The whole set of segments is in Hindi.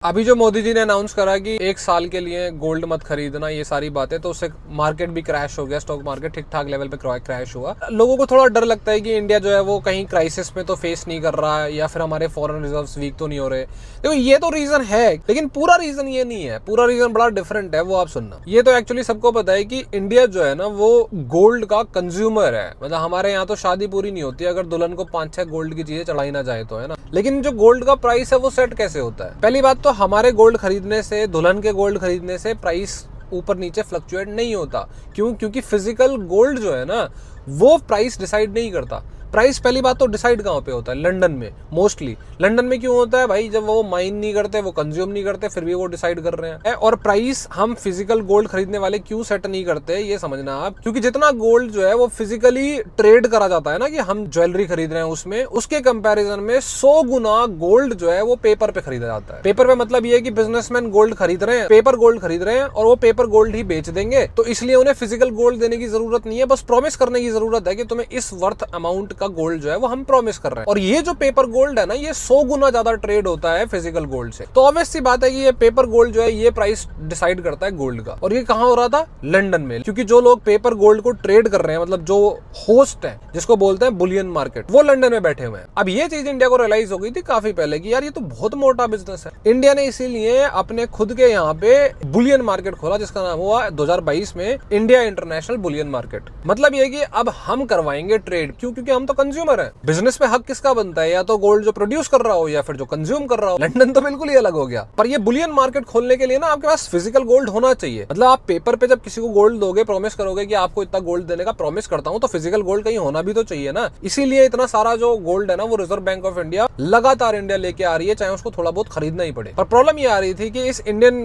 अभी जो मोदी जी ने अनाउंस करा कि 1 साल के लिए गोल्ड मत खरीदना, ये सारी बातें, तो उससे मार्केट भी क्रैश हो गया, स्टॉक मार्केट ठीक ठाक लेवल पे क्रैश हुआ। लोगों को थोड़ा डर लगता है कि इंडिया जो है वो कहीं क्राइसिस में तो फेस नहीं कर रहा है, या फिर हमारे फॉरेन रिजर्व्स वीक तो नहीं हो रहे। देखो ये तो रीजन है, लेकिन पूरा रीजन ये नहीं है, पूरा रीजन बड़ा डिफरेंट है। वो आप सुनना। ये तो एक्चुअली सबको पता है कि इंडिया जो है ना वो गोल्ड का कंज्यूमर है। मतलब हमारे यहाँ तो शादी पूरी नहीं होती अगर दुल्हन को 5-6 गोल्ड की चीजें चढ़ाई ना जाए तो, है ना। लेकिन जो गोल्ड का प्राइस है वो सेट कैसे होता है? पहली बात तो हमारे गोल्ड खरीदने से, दुल्हन के गोल्ड खरीदने से प्राइस ऊपर नीचे फ्लक्चुएट नहीं होता। क्यों? क्योंकि फिजिकल गोल्ड जो है ना वो प्राइस डिसाइड नहीं करता। प्राइस पहली बात तो डिसाइड कहाँ पे होता है? लंदन में। मोस्टली लंदन में क्यों होता है भाई? जब वो माइन नहीं करते, वो कंज्यूम नहीं करते, फिर भी वो डिसाइड कर रहे हैं। और प्राइस हम फिजिकल गोल्ड खरीदने वाले क्यों सेट नहीं करते, ये समझना आप। क्योंकि जितना गोल्ड जो है वो फिजिकली ट्रेड करा जाता है ना, कि हम ज्वेलरी खरीद रहे हैं उसमें, उसके कंपैरिजन में 100 गुना गोल्ड जो है वो पेपर पे खरीदा जाता है। पेपर पे मतलब ये है कि बिजनेसमैन गोल्ड खरीद रहे हैं, पेपर गोल्ड खरीद रहे हैं, और वो पेपर गोल्ड ही बेच देंगे। तो इसलिए उन्हें फिजिकल गोल्ड देने की जरूरत नहीं है, बस प्रॉमिस करने की जरूरत है कि तुम्हें इस वर्थ अमाउंट का गोल्ड जो है वो हम प्रॉमिस कर रहे हैं। और ये जो पेपर गोल्ड है ना, ये 100 गुना ज्यादा ट्रेड होता है फिजिकल गोल्ड से। तो ऑब्वियस सी बात है कि ये पेपर गोल्ड जो है ये प्राइस डिसाइड करता है गोल्ड का। और ये कहां हो रहा था? लंदन में। क्योंकि जो लोग पेपर गोल्ड को ट्रेड कर रहे हैं, मतलब जो होस्ट है जिसको बोलते हैं बुलियन मार्केट, वो लंदन में बैठे हुए हैं। अब ये चीज इंडिया को रियलाइज हो गई थी काफी पहले कि यार ये तो बहुत मोटा बिजनेस है। इंडिया ने इसीलिए अपने खुद के यहाँ पे बुलियन मार्केट खोला, जिसका नाम हुआ 2022 में इंडिया इंटरनेशनल बुलियन मार्केट। मतलब ये कि अब हम करवाएंगे ट्रेड। क्यों? क्योंकि हम तो कंज्यूमर हैं। बिजनेस पे हक किसका बनता है? या तो गोल्ड जो प्रोड्यूस कर रहा हो या फिर जो कंज्यूम कर रहा हो। लंदन तो बिल्कुल ही अलग हो गया। पर ये बुलियन मार्केट खोलने के लिए ना आपके पास फिजिकल गोल्ड होना चाहिए। मतलब आप पेपर पे जब किसी को गोल्ड दोगे, प्रॉमिस करोगे कि आपको इतना गोल्ड देने का प्रॉमिस करता हूं, तो फिजिकल गोल्ड कहीं होना भी तो चाहिए ना। इसीलिए इतना सारा जो गोल्ड है ना वो रिजर्व बैंक ऑफ इंडिया लगातार इंडिया लेके आ रही है, चाहे उसको थोड़ा बहुत खरीदना ही पड़े। पर प्रॉब्लम ये आ रही थी कि इस इंडियन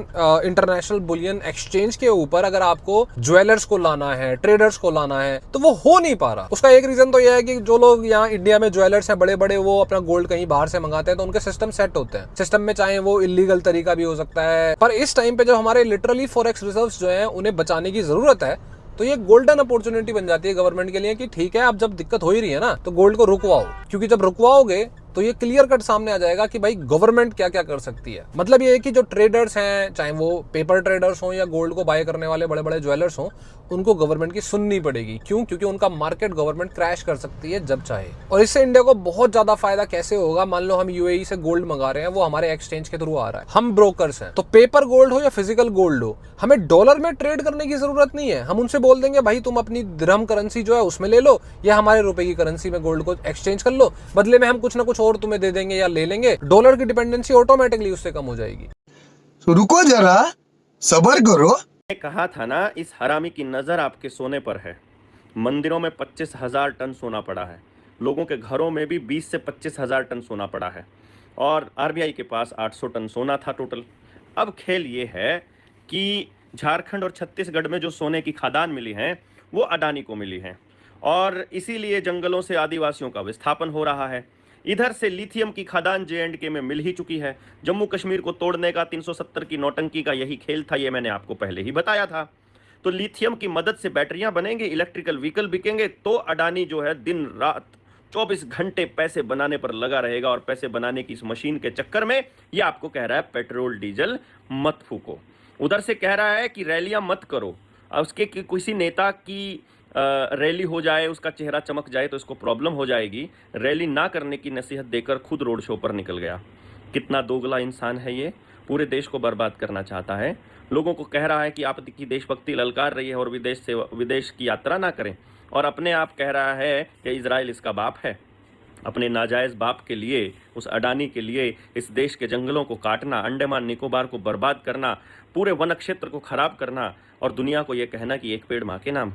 इंटरनेशनल बुलियन एक्सचेंज के ऊपर अगर आपको ज्वेलर्स को लाना है, ट्रेडर्स को लाना है, तो वो हो नहीं पा रहा। उसका एक रीजन तो यह है कि जो लोग यहाँ इंडिया में ज्वेलर्स हैं बड़े बड़े, वो अपना गोल्ड कहीं बाहर से मंगाते हैं, तो उनके सिस्टम सेट होते हैं। सिस्टम में चाहे वो इलीगल तरीका भी हो सकता है। पर इस टाइम पे जब हमारे लिटरली फॉरेक्स रिजर्व्स जो हैं उन्हें बचाने की जरूरत है, तो ये गोल्डन अपॉर्चुनिटी बन जाती है गवर्नमेंट के लिए कि ठीक है, अब जब दिक्कत हो ही रही है ना, तो गोल्ड को रुकवाओ। क्योंकि जब रुकवाओगे तो ये क्लियर कट सामने आ जाएगा कि भाई गवर्नमेंट क्या क्या कर सकती है। मतलब ये है कि जो ट्रेडर्स हैं, चाहे वो पेपर ट्रेडर्स हो या गोल्ड को बाय करने वाले बड़े बड़े ज्वेलर्स हो, उनको गवर्नमेंट की सुननी पड़ेगी। क्यों? क्योंकि उनका मार्केट गवर्नमेंट क्रैश कर सकती है जब चाहे। और इससे इंडिया को बहुत ज्यादा फायदा कैसे होगा? मान लो हम यूएई से गोल्ड मंगा रहे हैं, वो हमारे एक्सचेंज के थ्रू आ रहा है, हम ब्रोकर्स हैं, तो पेपर गोल्ड हो या फिजिकल गोल्ड हो, हमें डॉलर में ट्रेड करने की जरूरत नहीं है। हम उनसे बोल देंगे भाई तुम अपनी दिरहम करेंसी जो है उसमें ले लो, या हमारे रुपए की करेंसी में गोल्ड को एक्सचेंज कर लो, बदले में हम कुछ ना कुछ और तुम्हें दे देंगे या ले लेंगे। डॉलर की डिपेंडेंसी ऑटोमेटिकली उससे कम हो जाएगी। तो रुको जरा, सब्र करो। कहा था ना, इस हरामी की नज़र आपके सोने पर है। मंदिरों में 25,000 टन सोना पड़ा है, लोगों के घरों में भी 20 से 25,000 टन सोना पड़ा है, और आरबीआई के पास 800 टन सोना था टोटल। अब खेल ये है कि झारखंड और छत्तीसगढ़ में जो सोने की खदान मिली हैं वो अडानी को मिली हैं, और इसीलिए जंगलों से आदिवासियों का विस्थापन हो रहा है। इधर से लिथियम की खदान जे&के में मिल ही चुकी है। जम्मू कश्मीर को तोड़ने का 370 की नौटंकी का यही खेल था, ये मैंने आपको पहले ही बताया था। तो लिथियम की मदद से बैटरियां बनेंगी, इलेक्ट्रिकल व्हीकल बिकेंगे, तो अडानी जो है दिन रात 24 घंटे पैसे बनाने पर लगा रहेगा। और पैसे बनाने की इस मशीन के चक्कर में ये आपको कह रहा है पेट्रोल डीजल मत फूको। उधर से कह रहा है कि रैलियां मत करो। उसके किसी नेता की रैली हो जाए, उसका चेहरा चमक जाए तो इसको प्रॉब्लम हो जाएगी। रैली ना करने की नसीहत देकर खुद रोड शो पर निकल गया। कितना दोगला इंसान है ये, पूरे देश को बर्बाद करना चाहता है। लोगों को कह रहा है कि आप की देशभक्ति ललकार रही है और विदेश की यात्रा ना करें, और अपने आप कह रहा है कि इजराइल इसका बाप है। अपने नाजायज़ बाप के लिए, उस अडानी के लिए इस देश के जंगलों को काटना, अंडमान निकोबार को बर्बाद करना, पूरे वन क्षेत्र को खराब करना, और दुनिया को यह कहना कि एक पेड़ माँ के नाम,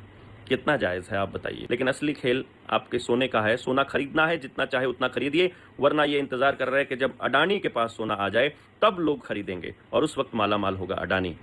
कितना जायज़ है आप बताइए। लेकिन असली खेल आपके सोने का है। सोना खरीदना है, जितना चाहे उतना खरीदिए, वरना ये इंतजार कर रहे हैं कि जब अडानी के पास सोना आ जाए तब लोग खरीदेंगे, और उस वक्त माला माल होगा अडानी।